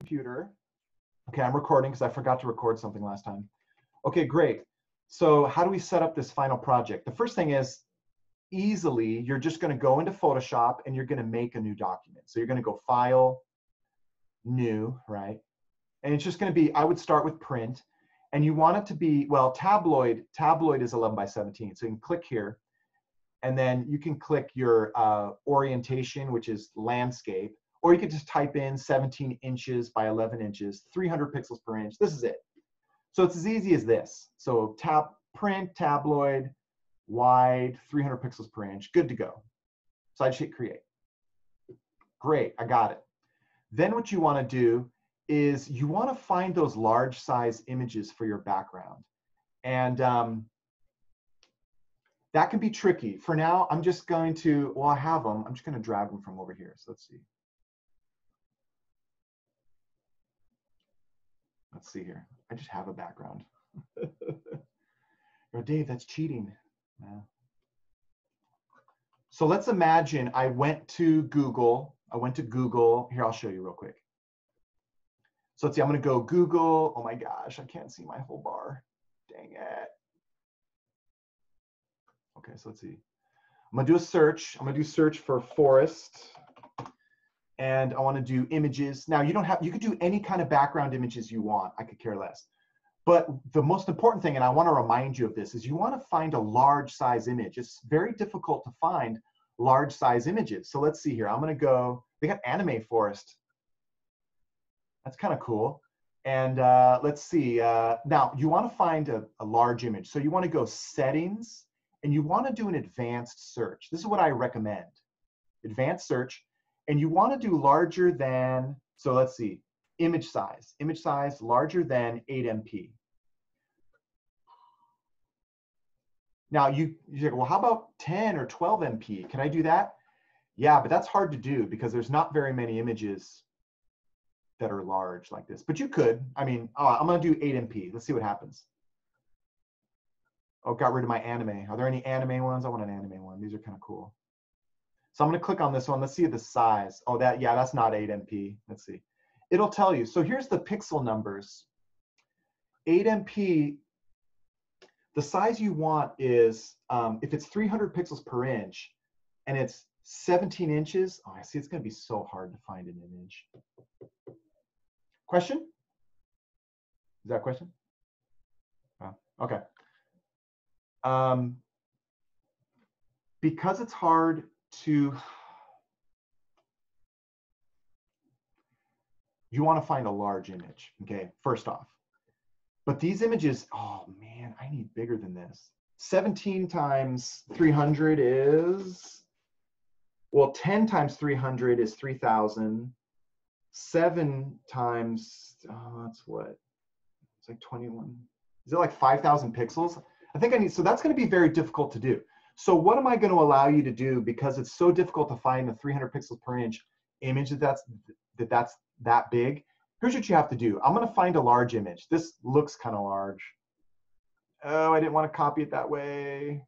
computer. Okay, I'm recording because I forgot to record something last time. Okay, great. So how do we set up this final project? The first thing is, easily, you're just going to go into Photoshop and you're going to make a new document. So you're going to go File, New, right? And it's just going to be, I would start with print. And you want it to be, well, tabloid is 11 by 17. So you can click here. And then you can click your orientation, which is landscape. Or you could just type in 17 inches by 11 inches, 300 pixels per inch. This is it. So it's as easy as this. So print, tabloid, wide, 300 pixels per inch, good to go. So I'd hit create. Great, I got it. Then what you want to do is you want to find those large size images for your background. And that can be tricky. For now, I'm just going to, well, I have them. I'm just going to drag them from over here. So let's see. Let's see here. I just have a background. Oh, Dave, that's cheating. Yeah. So let's imagine I went to Google. Here, I'll show you real quick. So let's see, I'm going to go Google. Oh my gosh, I can't see my whole bar. Dang it. Okay, so let's see. I'm going to do a search. I'm going to do search for forest. And I want to do images. Now you could do any kind of background images you want. I could care less. But the most important thing, and I want to remind you of this, is you want to find a large size image. It's very difficult to find large size images. So let's see here. I'm going to go, they got anime forest. That's kind of cool. And let's see. Now you want to find a large image. So you want to go settings and you want to do an advanced search. This is what I recommend. Advanced search. And you want to do larger than, so let's see, image size larger than 8 MP. Now you're like, well, how about 10 or 12 MP? Can I do that? Yeah, but that's hard to do because there's not very many images that are large like this. But you could, I mean, I'm going to do 8 MP. Let's see what happens. Oh, got rid of my anime. Are there any anime ones? I want an anime one. These are kind of cool. So I'm going to click on this one. Let's see the size. Oh, that's not 8 MP. Let's see. It'll tell you. So here's the pixel numbers. 8 MP, the size you want is, if it's 300 pixels per inch and it's 17 inches, oh, I see, it's going to be so hard to find an image. Question? Is that a question? Oh, okay. Because it's hard to, you want to find a large image, okay, first off. But these images, oh man, I need bigger than this. 17 times 300 is, well, 10 times 300 is 3,000. 7 times, that's what? It's like 21. Is it like 5,000 pixels? I think I need, so that's going to be very difficult to do. So what am I going to allow you to do, because it's so difficult to find the 300 pixels per inch image that's that big? Here's what you have to do. I'm going to find a large image. This looks kind of large. Oh, I didn't want to copy it that way.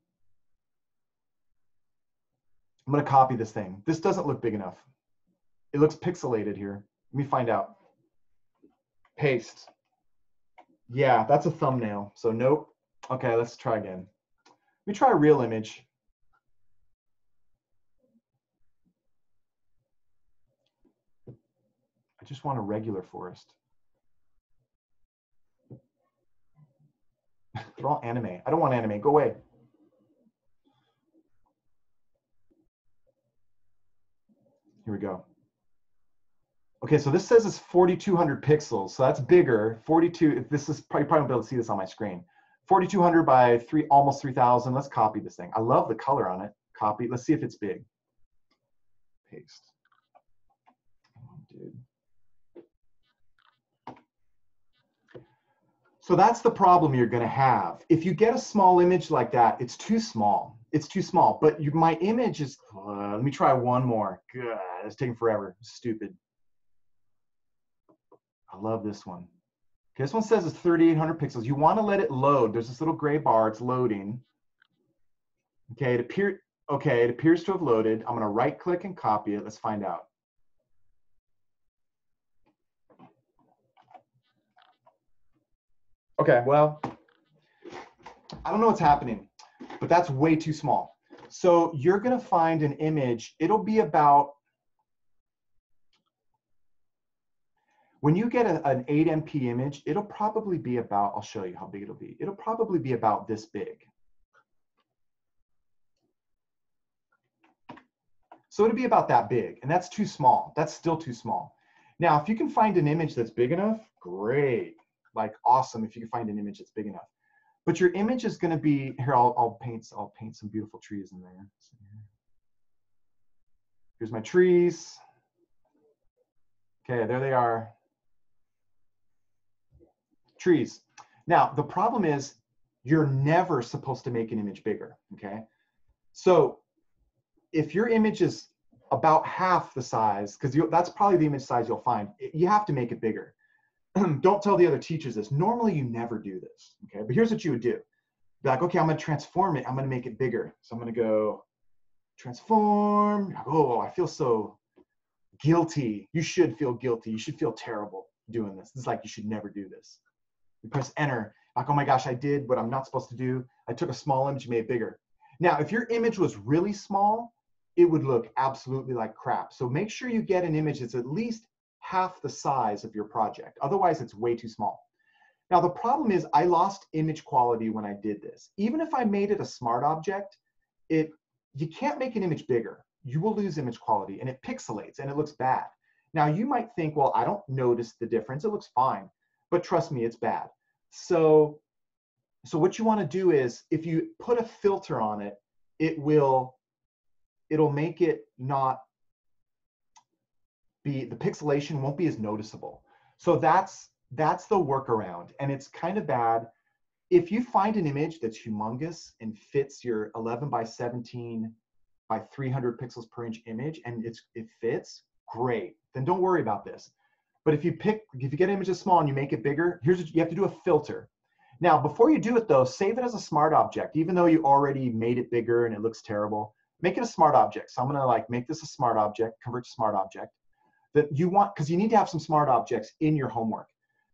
I'm going to copy this thing. This doesn't look big enough. It looks pixelated here. Let me find out. Paste. Yeah, that's a thumbnail. So nope. Okay, let's try again. Let me try a real image. I just want a regular forest. They're all anime. I don't want anime. Go away. Here we go. Okay, so this says it's 4,200 pixels, so that's bigger. 42. This is probably won't be able to see this on my screen. 4,200 by almost 3,000. Let's copy this thing. I love the color on it. Copy. Let's see if it's big. Paste. Oh, dude. So that's the problem you're going to have. If you get a small image like that, it's too small. It's too small. But my image is. Let me try one more. God, it's taking forever. Stupid. I love this one. Okay, this one says it's 3,800 pixels. You want to let it load. There's this little gray bar. It's loading. Okay, it appears to have loaded. I'm going to right-click and copy it. Let's find out. Okay, well, I don't know what's happening, but that's way too small. So you're gonna find an image, it'll be about, when you get an 8MP image, it'll probably be about, I'll show you how big it'll be. It'll probably be about this big. So it'll be about that big, and that's too small. That's still too small. Now, if you can find an image that's big enough, great. Like awesome if you can find an image that's big enough. But your image is gonna be, here, I'll paint some beautiful trees in there. Here's my trees. Okay, there they are. Trees. Now, the problem is you're never supposed to make an image bigger, okay? So if your image is about half the size, because that's probably the image size you'll find, you have to make it bigger. Don't tell the other teachers this. Normally, you never do this, okay? But here's what you would do. Be like, okay, I'm gonna transform it. I'm gonna make it bigger. So I'm gonna go transform. Oh, I feel so guilty. You should feel guilty. You should feel terrible doing this. This is like, you should never do this. You press enter, like, oh my gosh, I did what I'm not supposed to do. I took a small image, made it bigger. Now, if your image was really small, it would look absolutely like crap. So make sure you get an image that's at least half the size of your project. Otherwise, it's way too small. Now, the problem is I lost image quality when I did this. Even if I made it a smart object, you can't make an image bigger. You will lose image quality, and it pixelates, and it looks bad. Now, you might think, well, I don't notice the difference. It looks fine. But trust me, it's bad. So what you want to do is, if you put a filter on it, it'll make it not be, the pixelation won't be as noticeable. So that's the workaround, and it's kind of bad. If you find an image that's humongous and fits your 11 by 17 by 300 pixels per inch image, and it fits, great. Then don't worry about this. But if you get images small and you make it bigger, here's what you have to do: a filter. Now, before you do it though, save it as a smart object. Even though you already made it bigger and it looks terrible, make it a smart object. So I'm gonna like make this a smart object, convert to smart object that you want, because you need to have some smart objects in your homework.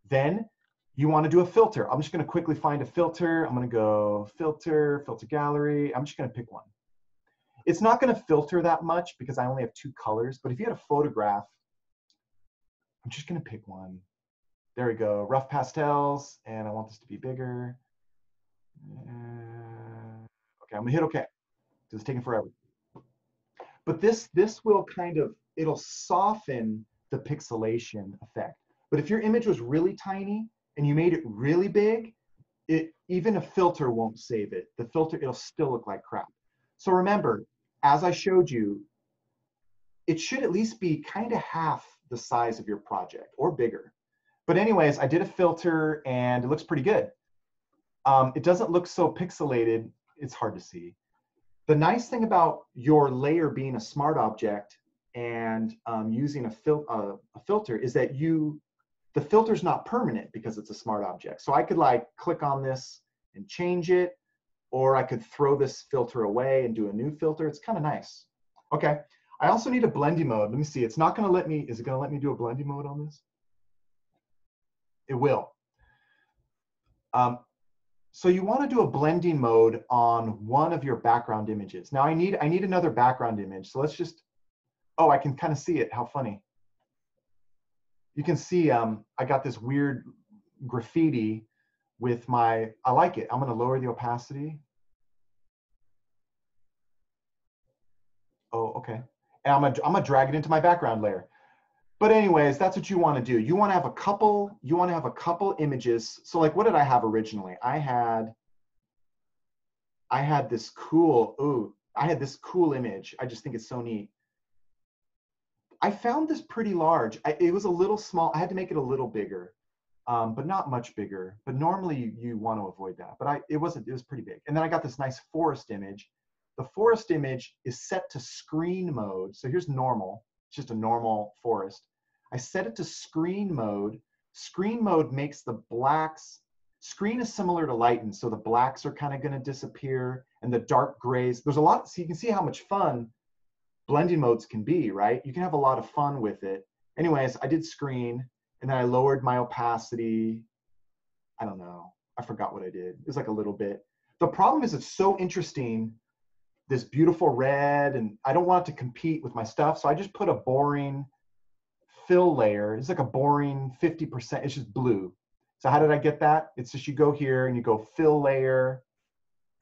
Then you want to do a filter. I'm just gonna quickly find a filter. I'm gonna go filter gallery. I'm just gonna pick one. It's not gonna filter that much because I only have 2 colors, but if you had a photograph, I'm just gonna pick one. There we go, rough pastels, and I want this to be bigger. Okay, I'm gonna hit okay, because it's taking forever. But this will kind of, it'll soften the pixelation effect. But if your image was really tiny and you made it really big, even a filter won't save it. The filter, it'll still look like crap. So remember, as I showed you, it should at least be kind of half the size of your project or bigger. But anyways, I did a filter and it looks pretty good. It doesn't look so pixelated. It's hard to see. The nice thing about your layer being a smart object and using a filter is that the filter's not permanent because it's a smart object. So I could like click on this and change it, or I could throw this filter away and do a new filter. It's kind of nice. Okay, I also need a blending mode. Let me see, it's not gonna let me, is it gonna let me do a blending mode on this? It will. So you want to do a blending mode on one of your background images. Now I need another background image. So let's just, oh, I can kind of see it. How funny. You can see I got this weird graffiti with my, I like it. I'm going to lower the opacity. Oh, okay. And I'm gonna drag it into my background layer. But anyways, that's what you want to do. You want to have a couple images. So like, what did I have originally? I had this cool, I had this cool image. I just think it's so neat. I found this pretty large. It was a little small. I had to make it a little bigger, but not much bigger. But normally you want to avoid that. But it was pretty big. And then I got this nice forest image. The forest image is set to screen mode. So here's normal. It's just a normal forest. I set it to screen mode. Screen mode makes the blacks, screen is similar to lighten, so the blacks are kind of going to disappear and the dark grays. There's a lot, so you can see how much fun blending modes can be, right? You can have a lot of fun with it. Anyways, I did screen and then I lowered my opacity. I don't know. I forgot what I did. It was like a little bit. The problem is it's so interesting, this beautiful red, and I don't want it to compete with my stuff. So I just put a boring fill layer. It's like a boring 50%. It's just blue. So how did I get that? It's just you go here and you go fill layer,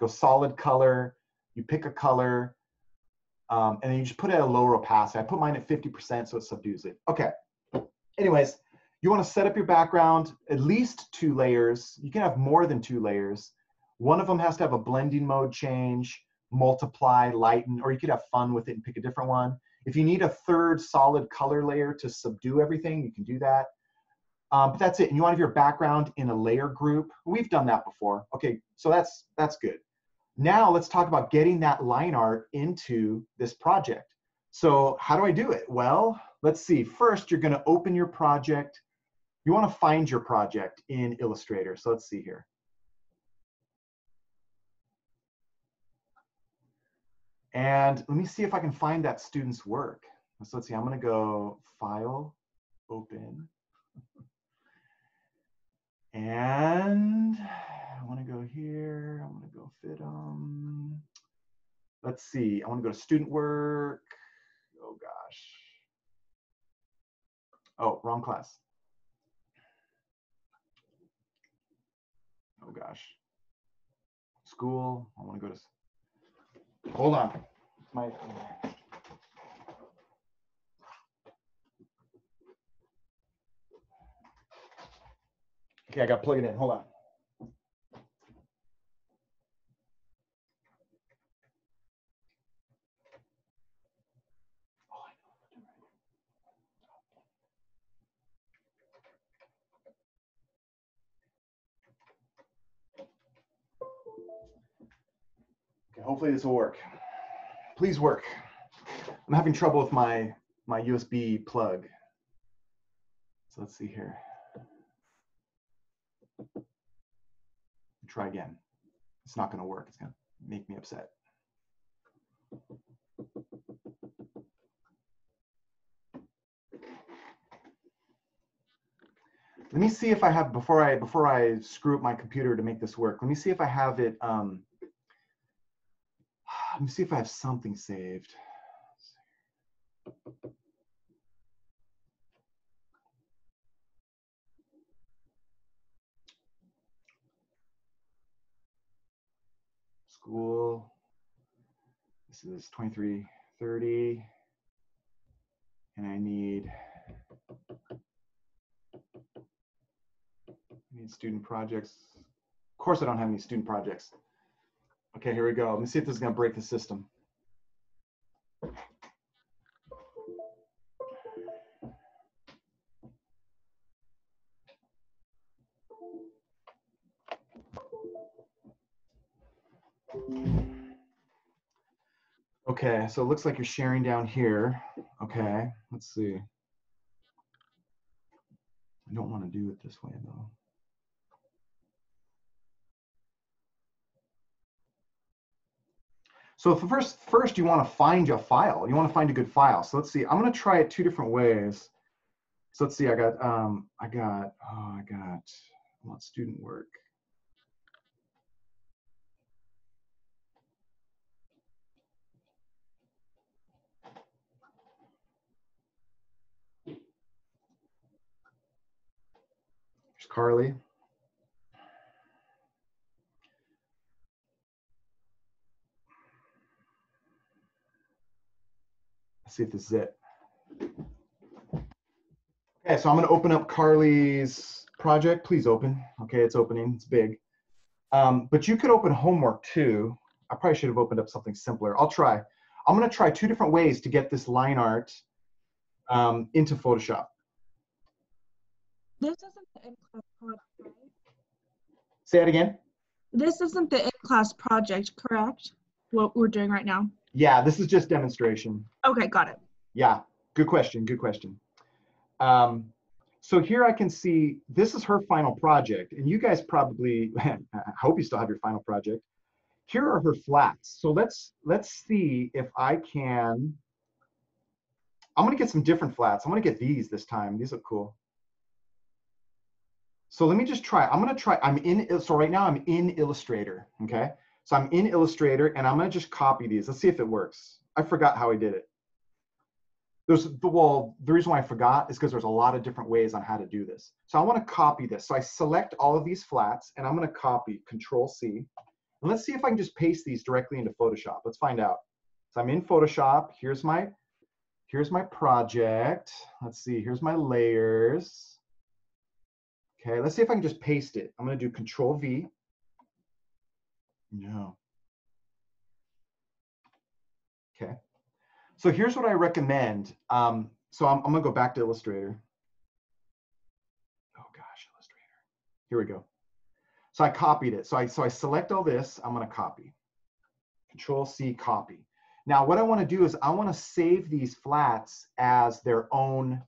go solid color, you pick a color, and then you just put it at a lower opacity. I put mine at 50% so it subdues it. Okay. Anyways, you want to set up your background, at least 2 layers. You can have more than 2 layers. One of them has to have a blending mode change, multiply, lighten, or you could have fun with it and pick a different one. If you need a 3rd solid color layer to subdue everything, you can do that. But that's it. And you want to have your background in a layer group. We've done that before. Okay, so that's good. Now let's talk about getting that line art into this project. So how do I do it? Well, let's see. First, you're going to open your project. You want to find your project in Illustrator. So let's see here. And let me see if I can find that student's work. So let's see. I'm going to go File, Open. And I want to go here. I want to go fit them. Let's see. I want to go to student work. Oh, gosh. Oh, wrong class. Oh, gosh. School. I want to go to. Hold on. My. Okay, I got to plug it in. Hold on. Okay, hopefully this will work. Please work. I'm having trouble with my USB plug. So let's see here. Try again. It's not going to work. It's going to make me upset. Let me see if I have, before I screw up my computer to make this work, let me see if I have it, let me see if I have something saved. School, this is 2330, and I need student projects. Of course I don't have any student projects. Okay, here we go. Let me see if this is gonna break the system. Okay, so it looks like you're sharing down here. Okay, let's see. I don't want to do it this way though. So first you want to find a file. You want to find a good file. So let's see. I'm going to try it 2 different ways. So let's see. I want student work. There's Carly. Let's see if this is it. Okay, so I'm going to open up Carly's project. Please open. Okay, it's opening. It's big. But you could open homework too. I probably should have opened up something simpler. I'll try. I'm going to try 2 different ways to get this line art into Photoshop. This isn't the in-class project, right? Say that again. This isn't the in-class project, correct? What we're doing right now? Yeah, this is just demonstration. Okay, got it. Yeah, good question, good question. So here I can see, this is her final project, and you guys probably, I hope you still have your final project. Here are her flats. So let's see if I can, I'm gonna get some different flats. I'm gonna get these this time. These look cool. So let me just try. I'm going to try. So right now I'm in Illustrator. Okay. So I'm in Illustrator and I'm going to just copy these. Let's see if it works. I forgot how I did it. The reason why I forgot is because there's a lot of different ways on how to do this. So I want to copy this. So I select all of these flats and I'm going to copy Control C. And let's see if I can just paste these directly into Photoshop. Let's find out. So I'm in Photoshop. Here's my project. Let's see. Here's my layers. Okay, let's see if I can just paste it. I'm going to do Control V. No. Okay. So here's what I recommend. So I'm going to go back to Illustrator. Oh gosh, Illustrator. Here we go. So I copied it. So I select all this. I'm going to copy. Control C, copy. Now what I want to do is I want to save these flats as their own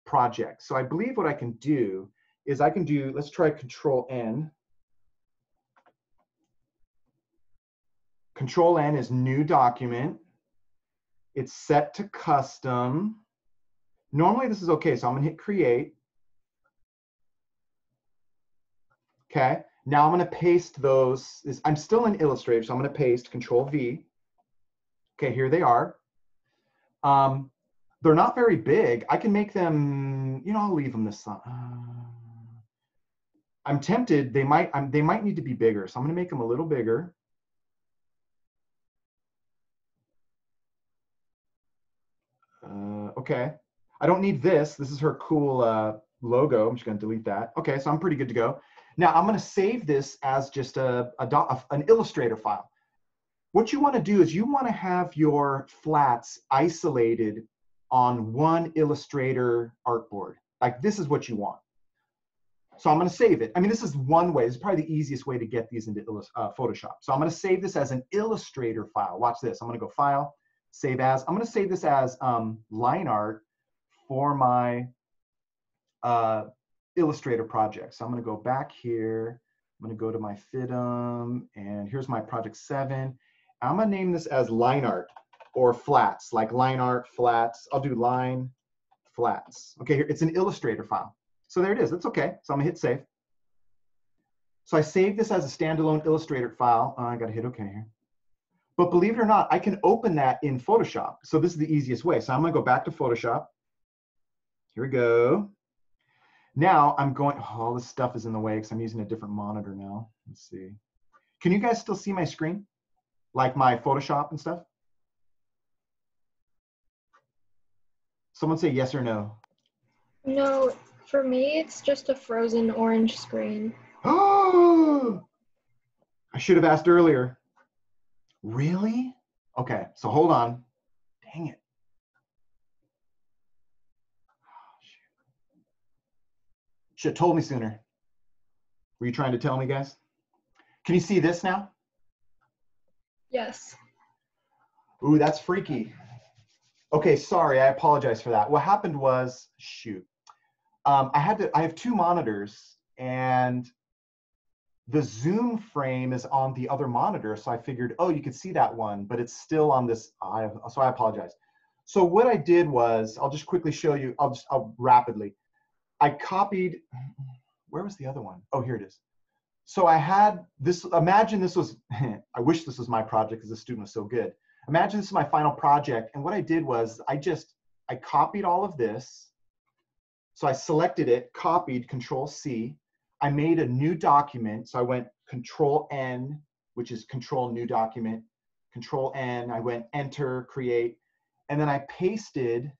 project. So I believe what I can do is I can do, let's try Control N. Control N is new document. It's set to custom. Normally this is okay, so I'm gonna hit create. Okay, now I'm gonna paste those. I'm still in Illustrator, so I'm gonna paste Control V. Okay, here they are. They're not very big. I can make them, I'll leave them this size. I'm tempted, they might need to be bigger, so I'm gonna make them a little bigger. Okay, I don't need this. This is her cool logo. I'm just gonna delete that. Okay, so I'm pretty good to go. Now I'm gonna save this as just an Illustrator file. What you wanna do is you wanna have your flats isolated on one Illustrator artboard. Like this is what you want. So I'm gonna save it. I mean, this is one way. This is probably the easiest way to get these into Photoshop. So I'm gonna save this as an Illustrator file. Watch this. I'm gonna go File, Save As. I'm gonna save this as line art for my Illustrator project. So I'm gonna go back here. I'm gonna go to my FIDM, and here's my project 7. I'm gonna name this as line art or flats, like line art, flats. I'll do line, flats. Okay, here, it's an Illustrator file. So there it is, it's okay. So I'm gonna hit save. So I saved this as a standalone Illustrator file. I gotta hit okay here. But believe it or not, I can open that in Photoshop. So this is the easiest way. So I'm gonna go back to Photoshop. Here we go. Now I'm going, all this stuff is in the way because I'm using a different monitor now. Let's see. Can you guys still see my screen? Like my Photoshop and stuff? Someone say yes or no. No, for me, it's just a frozen orange screen. Oh, I should have asked earlier. Really? Okay, so hold on. Dang it. Should have told me sooner. Were you trying to tell me, guys? Can you see this now? Yes. Ooh, that's freaky. Okay, sorry, I apologize for that. What happened was, shoot. I have 2 monitors and the zoom frame is on the other monitor. So I figured, oh, you could see that one, but it's still on this. So I apologize. So what I did was, I'll just quickly show you, I'll rapidly. I copied, where was the other one? Oh, here it is. So I had this, imagine this was, I wish this was my project because the student was so good. Imagine this is my final project. And what I did was I copied all of this. So I selected it, copied, Control C. I made a new document. So I went Control N, which is Control New Document, Control N. I went Enter, Create, and then I pasted.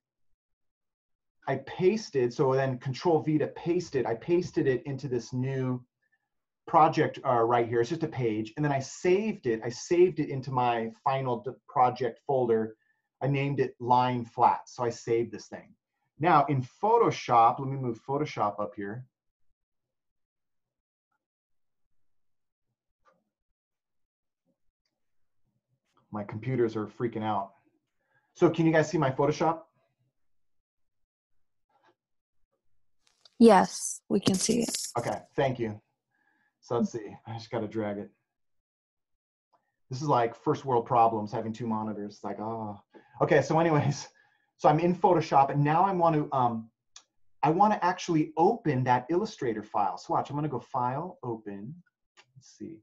So then Control V to paste it. I pasted it into this new project right here. It's just a page. And then I saved it. I saved it into my final project folder. I named it Line Flats. So I saved this thing. Now in Photoshop, let me move Photoshop up here. My computers are freaking out. So can you guys see my Photoshop? Yes, we can see it. Okay, thank you. So let's see, I just gotta drag it. This is like first world problems, having 2 monitors. It's like, oh. Okay, so anyways, so I'm in Photoshop and now I want to I want to actually open that Illustrator file. So watch, I'm going to go File, Open. Let's see.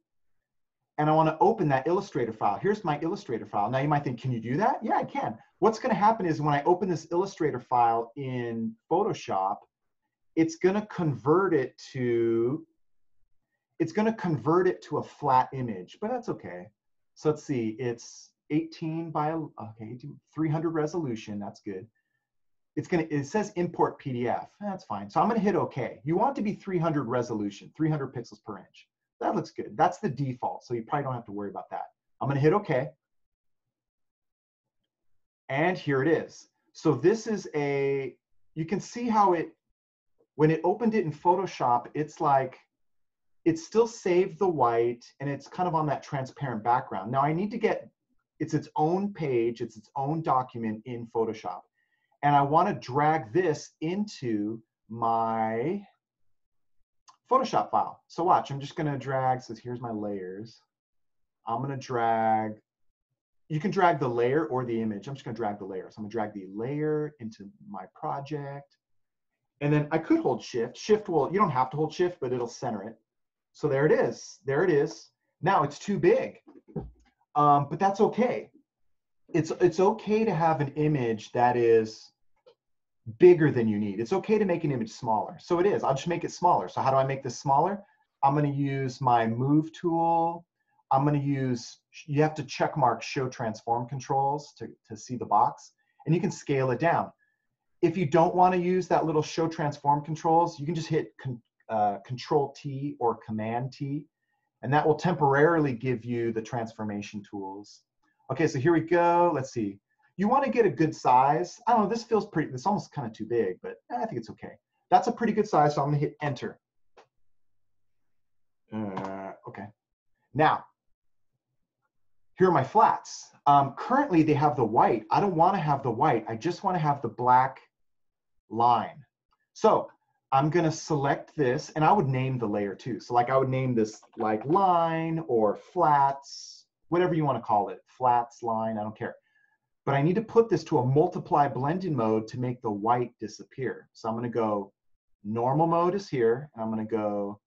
And I want to open that Illustrator file. Here's my Illustrator file. Now you might think, can you do that? Yeah, I can. What's going to happen is when I open this Illustrator file in Photoshop, it's going to convert it to a flat image, but that's okay. So let's see, it's 18 by, okay, 300 resolution, that's good. It says import PDF, that's fine. So I'm gonna hit okay. You want it to be 300 resolution, 300 pixels per inch. That looks good. That's the default, so you probably don't have to worry about that. I'm gonna hit okay. And here it is. So this is you can see how when it opened it in Photoshop, it's like, it still saved the white and it's kind of on that transparent background. Now I need to get, it's its own page, it's its own document in Photoshop. And I want to drag this into my Photoshop file. So watch, I'm just going to drag, so here's my layers. I'm going to drag, you can drag the layer or the image. I'm just going to drag the layer. So I'm going to drag the layer into my project. And then I could hold Shift. Shift will, you don't have to hold Shift, but it'll center it. So there it is. There it is. Now it's too big, but that's okay. It's okay to have an image that is bigger than you need. It's okay to make an image smaller. So it is. I'll just make it smaller. So how do I make this smaller? I'm going to use my Move tool. I'm going to use, you have to check mark Show Transform Controls to see the box, and you can scale it down. If you don't want to use that little Show Transform Controls, you can just hit Control T or Command T, and that will temporarily give you the transformation tools. Okay, so here we go. Let's see. You want to get a good size. I don't know, this feels pretty, it's almost kind of too big, but I think it's okay. That's a pretty good size, so I'm going to hit Enter. Okay. Now, here are my flats. Currently, they have the white. I don't want to have the white. I just want to have the black line. So I'm going to select this, and I would name the layer too. So like I would name this like line or flats, whatever you want to call it, flats, line, I don't care. But I need to put this to a multiply blending mode to make the white disappear. So I'm going to go, normal mode is here, and I'm going to go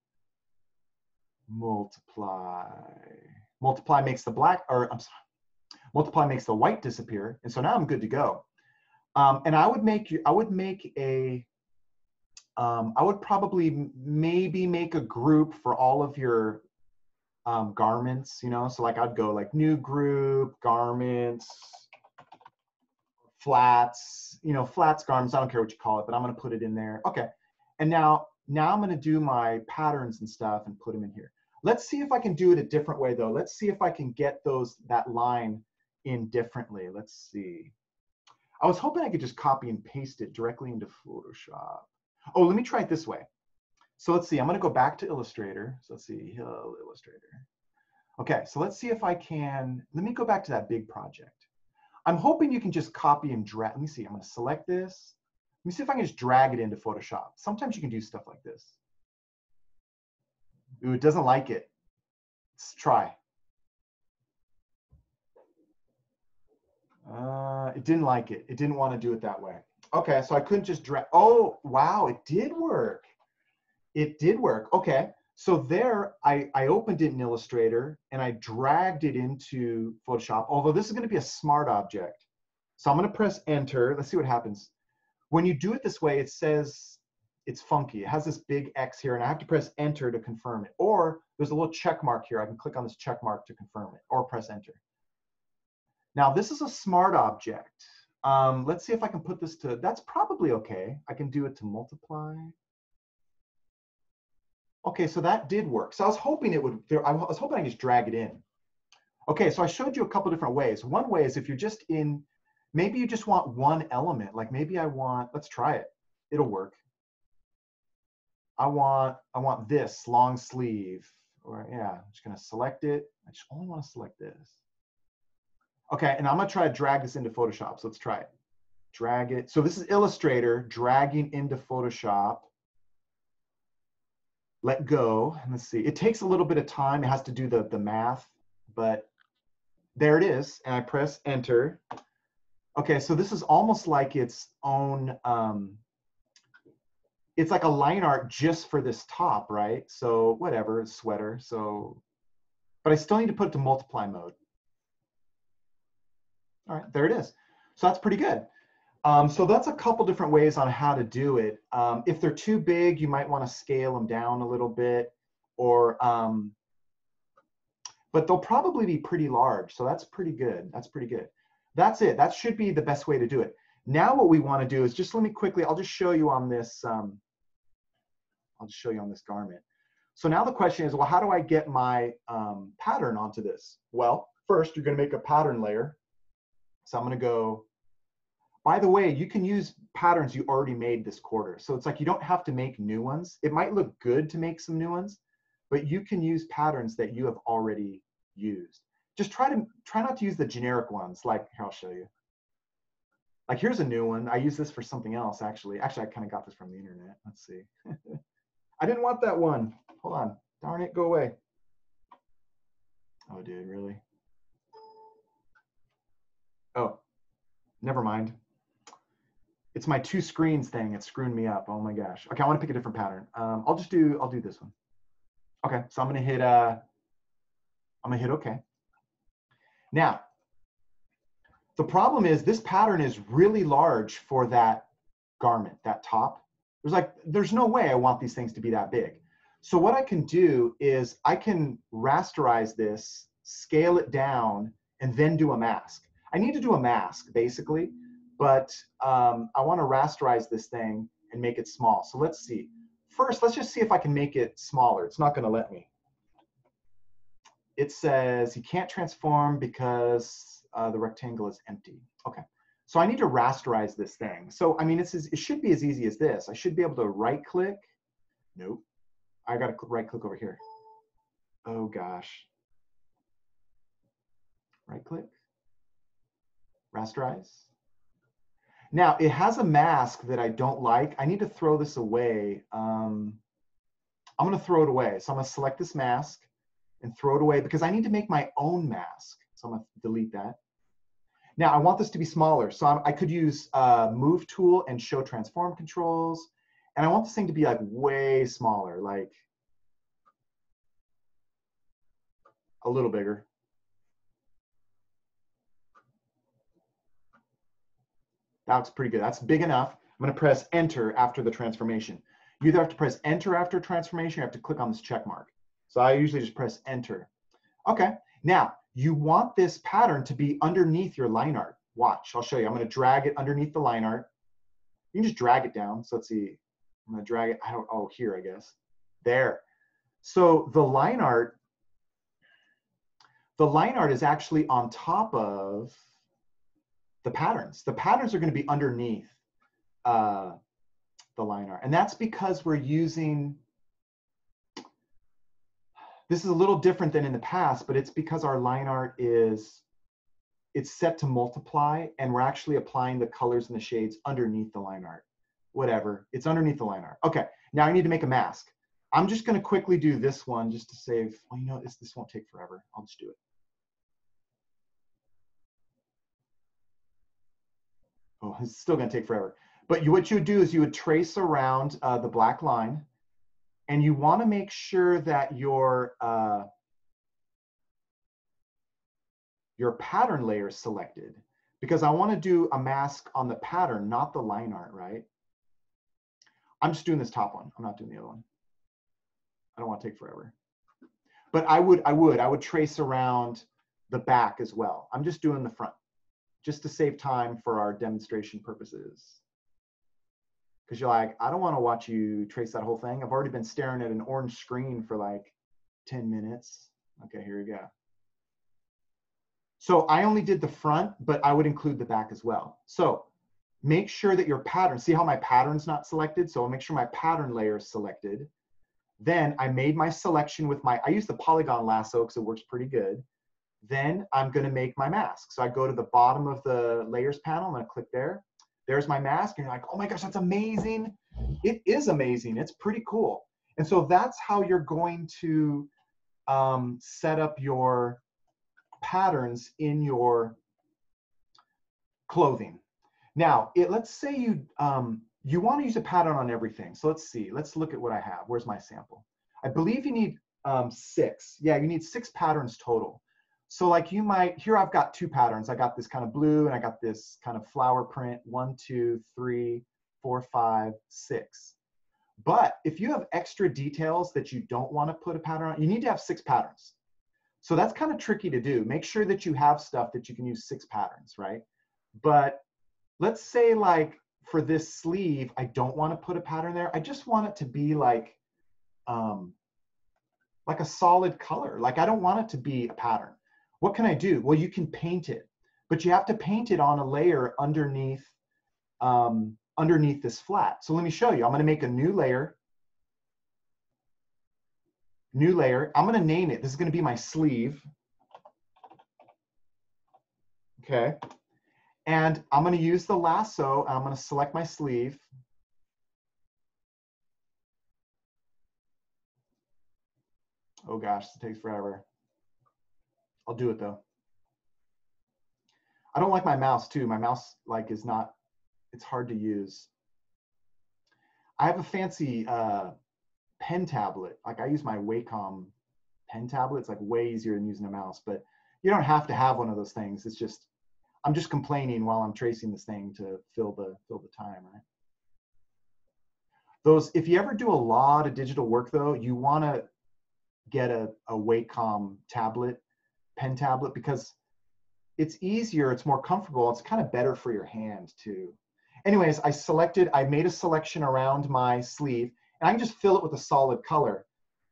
multiply. Multiply makes the black, or I'm sorry, multiply makes the white disappear. And so now I'm good to go. And I would probably maybe make a group for all of your garments, you know, so like I'd go like new group, garments, flats, you know, flats, garments, I don't care what you call it, but I'm going to put it in there. Okay. And now I'm going to do my patterns and stuff and put them in here. Let's see if I can do it a different way though. Let's see if I can get that line in differently. Let's see. I was hoping I could just copy and paste it directly into Photoshop. Oh, let me try it this way. So let's see, I'm going to go back to Illustrator. So let's see, Illustrator. Okay, so let's see if I can, let me go back to that big project. I'm hoping you can just copy and drag. Let me see, I'm going to select this. Let me see if I can just drag it into Photoshop. Sometimes you can do stuff like this. Ooh, it doesn't like it. Let's try. It didn't like it. It didn't want to do it that way. Okay, so I couldn't just drag. Oh, wow, it did work. It did work. Okay, so there I opened it in Illustrator and I dragged it into Photoshop, although this is going to be a smart object. So I'm going to press Enter. Let's see what happens. When you do it this way, it says it's funky. It has this big X here, and I have to press Enter to confirm it. Or there's a little check mark here. I can click on this check mark to confirm it, or press Enter. Now, this is a smart object. Let's see if I can put this to, that's probably okay. I can do it to multiply. Okay, so that did work. So I was hoping it would, I was hoping I could just drag it in. Okay, so I showed you a couple different ways. One way is if you're just in, maybe you just want one element. Like maybe I want, let's try it. It'll work. I want this long sleeve, or yeah, I'm just gonna select it. I just only want to select this. Okay, and I'm gonna try to drag this into Photoshop. So let's try it. Drag it. So this is Illustrator dragging into Photoshop. Let go, and let's see. It takes a little bit of time. It has to do the math, but there it is. And I press Enter. Okay, so this is almost like its own it's like a line art just for this top, right? So whatever, sweater. So, but I still need to put it to multiply mode. All right, there it is. So that's pretty good. So that's a couple different ways on how to do it. If they're too big, you might want to scale them down a little bit, or but they'll probably be pretty large. So that's pretty good. That's pretty good. That's it. That should be the best way to do it. Now what we want to do is just let me quickly, I'll just show you on this, I'll just show you on this garment. So now the question is, well, how do I get my pattern onto this? Well, first you're going to make a pattern layer. So I'm going to go, by the way, you can use patterns you already made this quarter. So it's like you don't have to make new ones. It might look good to make some new ones, but you can use patterns that you have already used. Just try not to use the generic ones. Like, here, I'll show you. Like, here's a new one. I use this for something else, actually. Actually, I kind of got this from the internet. Let's see. I didn't want that one. Hold on. Darn it, go away. Oh, dude, really? Oh, never mind. It's my two screens thing. It's screwing me up. Oh my gosh. Okay, I want to pick a different pattern. I'll do this one. Okay, so I'm gonna hit OK. Now, the problem is this pattern is really large for that garment, that top. There's no way I want these things to be that big. So what I can do is I can rasterize this, scale it down, and then do a mask. I need to do a mask basically, but I want to rasterize this thing and make it small. So let's see. First, let's just see if I can make it smaller. It's not going to let me. It says you can't transform because the rectangle is empty. Okay, so I need to rasterize this thing. So I mean, it should be as easy as this. I should be able to right click. Nope, I got to right click over here. Oh gosh. Right click, rasterize. Now it has a mask that I don't like. I need to throw this away. I'm going to throw it away. So I'm going to select this mask and throw it away because I need to make my own mask. So I'm going to delete that. Now I want this to be smaller. So I could use move tool and show transform controls. And I want this thing to be like way smaller, like a little bigger. That looks pretty good. That's big enough. I'm going to press enter after the transformation. You either have to press enter after transformation or you have to click on this check mark. So I usually just press enter. Okay, now you want this pattern to be underneath your line art. Watch, I'll show you. I'm going to drag it underneath the line art. You can just drag it down. So let's see. I'm going to drag it. Here, I guess. There. So the line art is actually on top of the patterns. The patterns are going to be underneath the line art. And that's because we're using, this is a little different than in the past, but it's because our line art it's set to multiply and we're actually applying the colors and the shades underneath the line art. Whatever, it's underneath the line art. Okay, now I need to make a mask. I'm just going to quickly do this one just to save, well, you know, this won't take forever. I'll just do it. Oh, it's still going to take forever. But what you would do is you would trace around the black line, and you want to make sure that your pattern layer is selected, because I want to do a mask on the pattern, not the line art, right? I'm just doing this top one. I'm not doing the other one. I don't want to take forever. But I would trace around the back as well. I'm just doing the front, just to save time for our demonstration purposes. Because you're like, I don't want to watch you trace that whole thing. I've already been staring at an orange screen for like 10 minutes. Okay, here we go. So I only did the front, but I would include the back as well. So make sure that your pattern, see how my pattern's not selected? So I'll make sure my pattern layer is selected. Then I made my selection with I use the polygon lasso because it works pretty good. Then I'm going to make my mask. So I go to the bottom of the layers panel. I'm going to click there. There's my mask. And you're like, oh my gosh, that's amazing. It is amazing. It's pretty cool. And so that's how you're going to set up your patterns in your clothing. Now, let's say you you want to use a pattern on everything. So let's see. Let's look at what I have. Where's my sample? I believe you need 6. Yeah, you need 6 patterns total. So like you might, here I've got 2 patterns. I got this kind of blue and I got this kind of flower print, 1, 2, 3, 4, 5, 6. But if you have extra details that you don't want to put a pattern on, you need to have 6 patterns. So that's kind of tricky to do. Make sure that you have stuff that you can use 6 patterns, right? But let's say like for this sleeve, I don't want to put a pattern there. I just want it to be like a solid color. Like I don't want it to be a pattern. What can I do? Well, you can paint it, but you have to paint it on a layer underneath underneath this flat. So let me show you. I'm going to make a new layer. New layer. I'm going to name it. This is going to be my sleeve. Okay. And I'm going to use the lasso. I'm going to select my sleeve. Oh gosh, it takes forever. I'll do it though. I don't like my mouse too. My mouse like is not, it's hard to use. I have a fancy pen tablet. Like I use my Wacom pen tablet. It's like way easier than using a mouse, but you don't have to have one of those things. It's just, I'm just complaining while I'm tracing this thing to fill the time, right? Those, if you ever do a lot of digital work though, you want to get a Wacom tablet, pen tablet, because it's easier, it's more comfortable, it's kind of better for your hand too. Anyways, I made a selection around my sleeve, and I can just fill it with a solid color.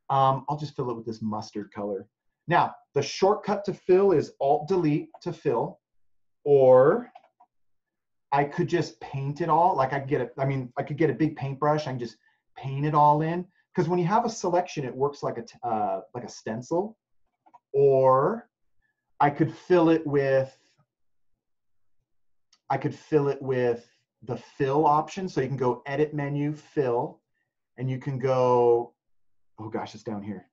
I'll just fill it with this mustard color. Now, the shortcut to fill is Alt-Delete to fill, or I could just paint it all. Like I could get a big paintbrush, I can just paint it all in. Because when you have a selection, it works like a stencil. Or I could fill it with the fill option. So you can go edit menu, fill, and you can go, oh gosh, it's down here.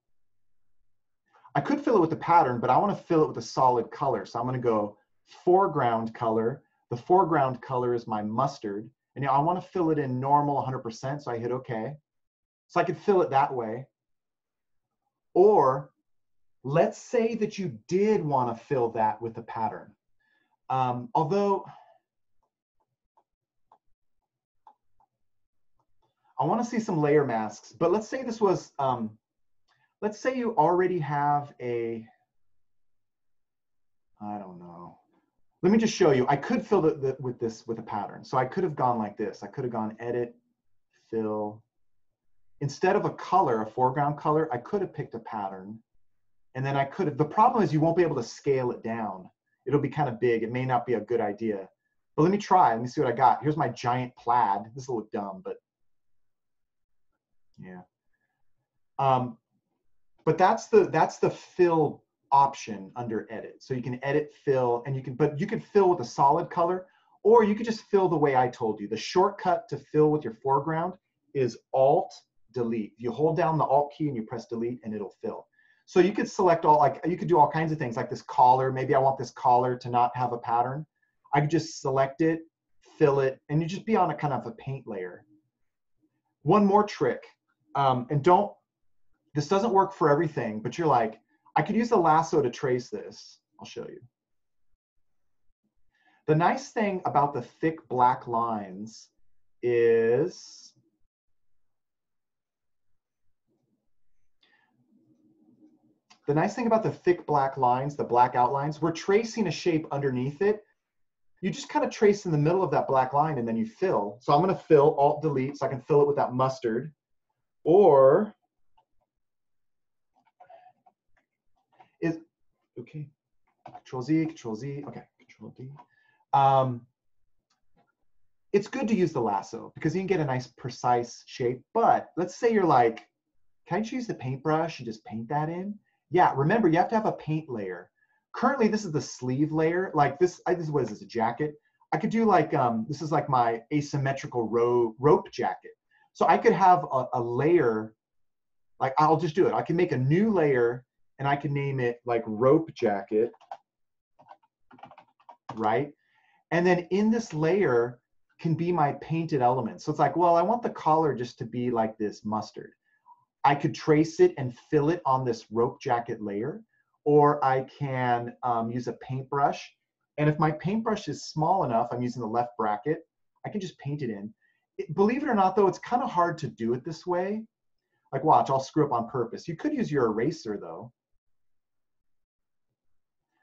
I could fill it with the pattern, but I want to fill it with a solid color. So I'm going to go foreground color. The foreground color is my mustard. And now I want to fill it in normal 100%. So I hit OK. So I could fill it that way. Or let's say that you did want to fill that with a pattern. Although I want to see some layer masks, but let's say this was, let's say you already have a, I don't know. Let me just show you. I could fill it with a pattern. So I could have gone like this. I could have gone edit, fill. Instead of a color, a foreground color, I could have picked a pattern. And then I could have, the problem is you won't be able to scale it down. It'll be kind of big. It may not be a good idea. But let me try. Let me see what I got. Here's my giant plaid. This will look dumb, but yeah. But that's the fill option under edit. So you can edit, fill, and you can fill with a solid color, or you could just fill the way I told you. The shortcut to fill with your foreground is Alt-Delete. You hold down the Alt key and you press delete and it'll fill. So you could select you could do all kinds of things like this collar. Maybe I want this collar to not have a pattern. I could just select it, fill it, and you just be on a kind of a paint layer. One more trick, this doesn't work for everything, but you're like, I could use the lasso to trace this. I'll show you. The nice thing about the thick black lines is the black outlines, we're tracing a shape underneath it. You just kind of trace in the middle of that black line and then you fill. So I'm going to fill, Alt-Delete, so I can fill it with that mustard. Or okay, Control-Z, Control-Z, okay, Control-D. It's good to use the lasso because you can get a nice precise shape, but let's say you're like, can I just use the paintbrush and just paint that in? Yeah, remember, you have to have a paint layer. Currently, this is the sleeve layer. Like this, what is this, a jacket? I could do like, this is like my asymmetrical rope jacket. So I could have a layer, like I'll just do it. I can make a new layer and I can name it like rope jacket, right? And then in this layer, can be my painted element. So it's like, well, I want the collar just to be like this mustard. I could trace it and fill it on this rope jacket layer, or I can use a paintbrush. And if my paintbrush is small enough, I'm using the left bracket, I can just paint it in. Believe it or not, though, it's kind of hard to do it this way. Like, watch, I'll screw up on purpose. You could use your eraser, though.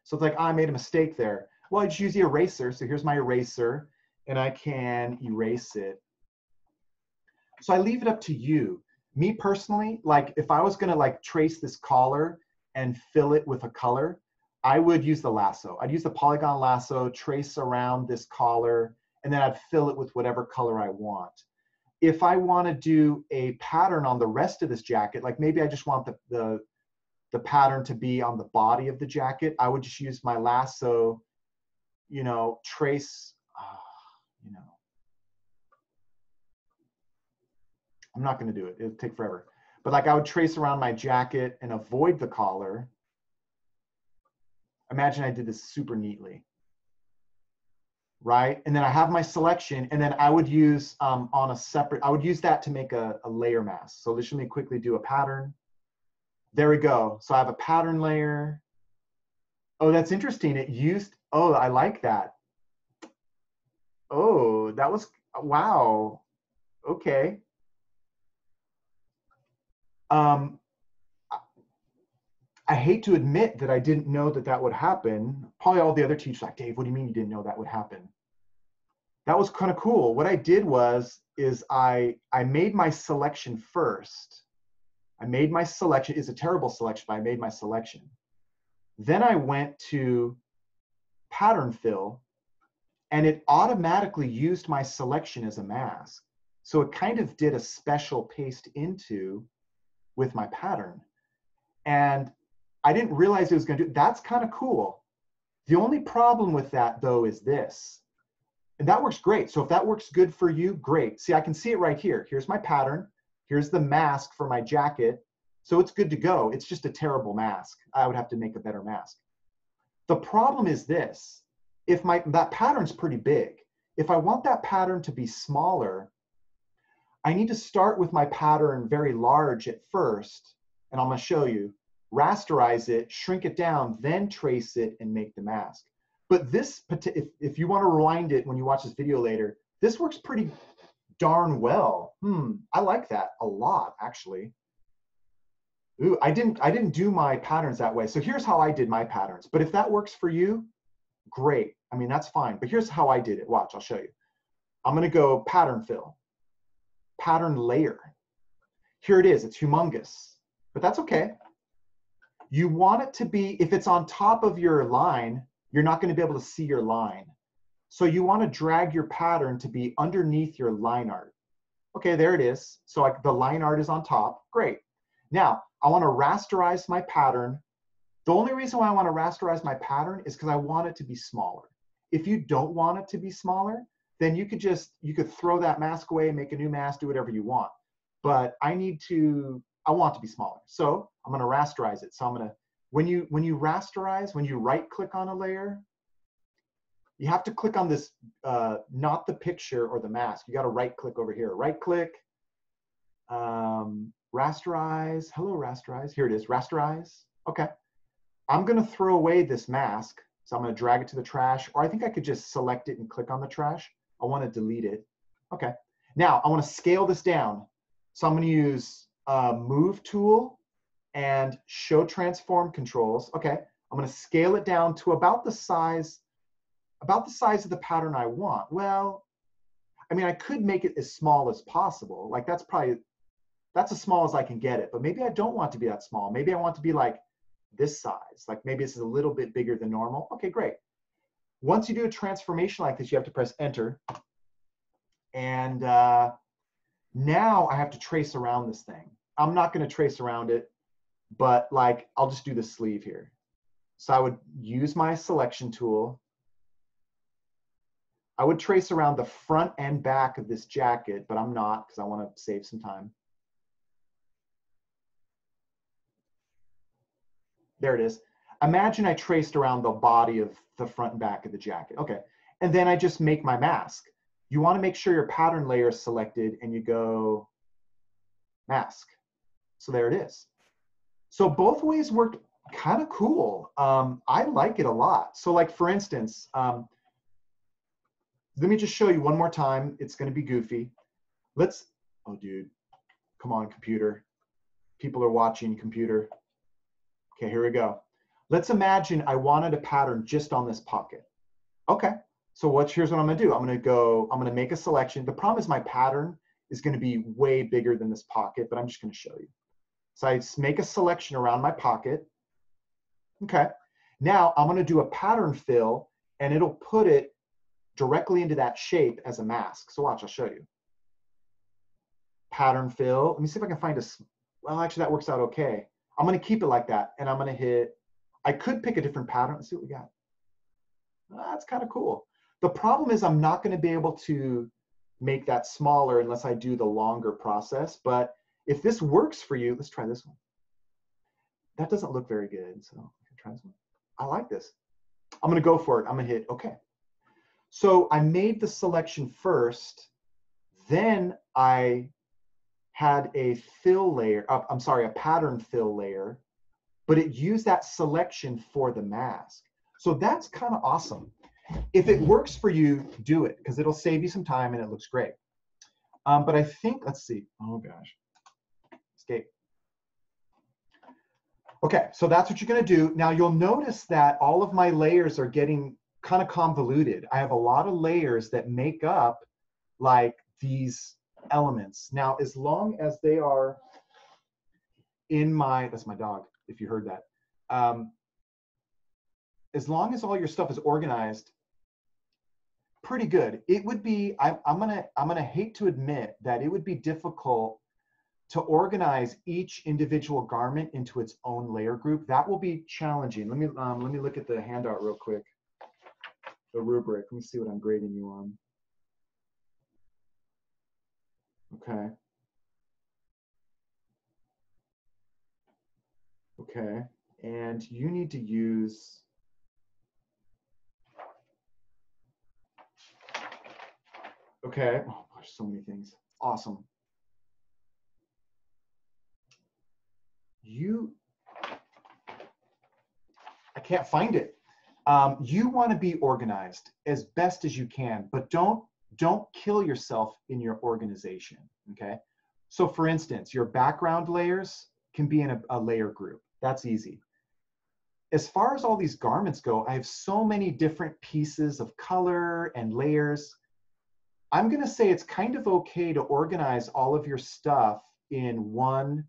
So it's like, I made a mistake there. Well, I just use the eraser. So here's my eraser, and I can erase it. So I leave it up to you. Me personally, like if I was gonna like trace this collar and fill it with a color, I would use the lasso. I'd use the polygon lasso, trace around this collar, and then I'd fill it with whatever color I want. If I want to do a pattern on the rest of this jacket, like maybe I just want the pattern to be on the body of the jacket, I would just use my lasso, you know, trace, you know. I'm not going to do it. It'll take forever. But like I would trace around my jacket and avoid the collar. Imagine I did this super neatly. Right? And then I have my selection, and then I would use on a separate, I would use that to make a layer mask. So let me quickly do a pattern. There we go. So I have a pattern layer. Oh, that's interesting. It used, oh, I like that. Oh, that was, wow. Okay. I hate to admit that I didn't know that that would happen. Probably all the other teachers like, Dave, what do you mean you didn't know that would happen? That was kind of cool. What I did is I made my selection first. I made my selection. It's a terrible selection, but I made my selection. Then I went to pattern fill, and it automatically used my selection as a mask. So it kind of did a special paste into with my pattern. And I didn't realize it was going to do, that's kind of cool. The only problem with that though is this, and that works great. So if that works good for you, great. See, I can see it right here. Here's my pattern. Here's the mask for my jacket. So it's good to go. It's just a terrible mask. I would have to make a better mask. The problem is this, if that pattern's pretty big, if I want that pattern to be smaller, I need to start with my pattern very large at first, and I'm going to show you, rasterize it, shrink it down, then trace it and make the mask. But this, if you want to rewind it when you watch this video later, this works pretty darn well. I like that a lot, actually. Ooh, I didn't do my patterns that way. So here's how I did my patterns. But if that works for you, great. I mean, that's fine. But here's how I did it. Watch, I'll show you. I'm going to go pattern fill, pattern layer. Here it is. It's humongous, but that's okay. You want it to be, if it's on top of your line, you're not going to be able to see your line. So you want to drag your pattern to be underneath your line art. Okay, there it is. So the line art is on top. Great. Now, I want to rasterize my pattern. The only reason why I want to rasterize my pattern is because I want it to be smaller. If you don't want it to be smaller, then you could throw that mask away, make a new mask, do whatever you want. But I want it to be smaller. So I'm going to rasterize it. So I'm going to, when you rasterize, when you right click on a layer, you have to click on this, not the picture or the mask. You got to right click over here. Right click, rasterize. Hello, rasterize. Here it is, rasterize. Okay. I'm going to throw away this mask. So I'm going to drag it to the trash, or I think I could just select it and click on the trash. I want to delete it. Okay. Now I want to scale this down. So I'm going to use move tool and show transform controls. Okay. I'm going to scale it down to about the size of the pattern I want. Well, I mean, I could make it as small as possible. Like that's as small as I can get it, but maybe I don't want to be that small. Maybe I want to be like this size. Like maybe this is a little bit bigger than normal. Okay, great. Once you do a transformation like this, you have to press enter. And now I have to trace around this thing. I'm not going to trace around it, but like I'll just do the sleeve here. So I would use my selection tool. I would trace around the front and back of this jacket, but I'm not because I want to save some time. There it is. Imagine I traced around the body of the front and back of the jacket. Okay. And then I just make my mask. you want to make sure your pattern layer is selected and you go mask. So there it is. So both ways worked kind of cool. I like it a lot. So like for instance, let me just show you one more time. It's going to be goofy. Let's, oh dude, come on computer. People are watching computer. Okay, here we go. Let's imagine I wanted a pattern just on this pocket. Okay, so here's what I'm gonna do. I'm gonna make a selection. The problem is my pattern is gonna be way bigger than this pocket, but I'm just gonna show you. So I make a selection around my pocket. Okay, now I'm gonna do a pattern fill and it'll put it directly into that shape as a mask. So watch, I'll show you. Pattern fill, let me see if I can find well, actually that works out okay. I'm gonna keep it like that and I'm gonna hit, I could pick a different pattern. Let's see what we got. That's kind of cool. The problem is I'm not gonna be able to make that smaller unless I do the longer process, but if this works for you, let's try this one. That doesn't look very good, so I can try this one. I like this. I'm gonna go for it. I'm gonna hit okay. So I made the selection first, then I had a fill layer, I'm sorry, a pattern fill layer, but it used that selection for the mask. So that's kind of awesome. If it works for you, do it, because it'll save you some time and it looks great. But I think, let's see, oh gosh, escape. Okay, so that's what you're gonna do. Now you'll notice that all of my layers are getting kind of convoluted. I have a lot of layers that make up like these elements. Now, as long as they are in my, that's my dog, if you heard that. As long as all your stuff is organized pretty good, it would be, I'm gonna hate to admit that it would be difficult to organize each individual garment into its own layer group. That will be challenging. Let me look at the handout real quick. The rubric, let me see what I'm grading you on. Okay. Okay, and you need to use, okay, oh gosh, so many things. Awesome. I can't find it. You want to be organized as best as you can, but don't kill yourself in your organization, okay? So for instance, your background layers can be in a layer group. That's easy. As far as all these garments go, I have so many different pieces of color and layers. I'm gonna say it's kind of okay to organize all of your stuff in one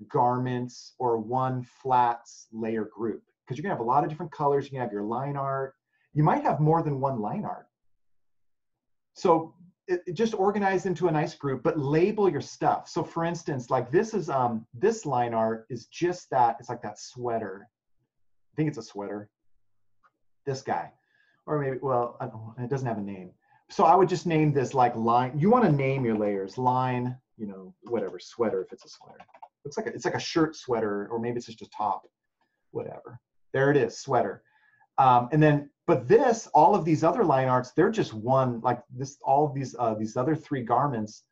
garments or one flats layer group, because you're gonna have a lot of different colors. You can have your line art. You might have more than one line art. So it just organize into a nice group, but label your stuff. So for instance, like this is, this line art is just that, it's like that sweater. I think it's a sweater. This guy, or maybe, well, I don't know, it doesn't have a name. So I would just name this like line. You want to name your layers, line, you know, whatever, sweater if it's a sweater. Looks like it's like a shirt sweater, or maybe it's just a top, whatever. There it is, sweater. And then, but this, all of these other line arts, they're just one, like this, all of these other three garments,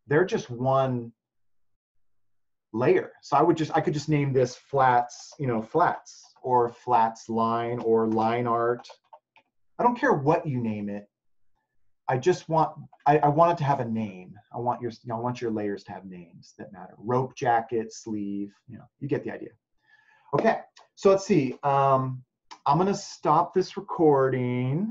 they're just one layer. So I could just name this flats, you know, flats, or flats line, or line art. I don't care what you name it. I just want, I want it to have a name. I want your layers to have names that matter. Rope jacket, sleeve, you know, you get the idea. Okay, so let's see. I'm gonna stop this recording.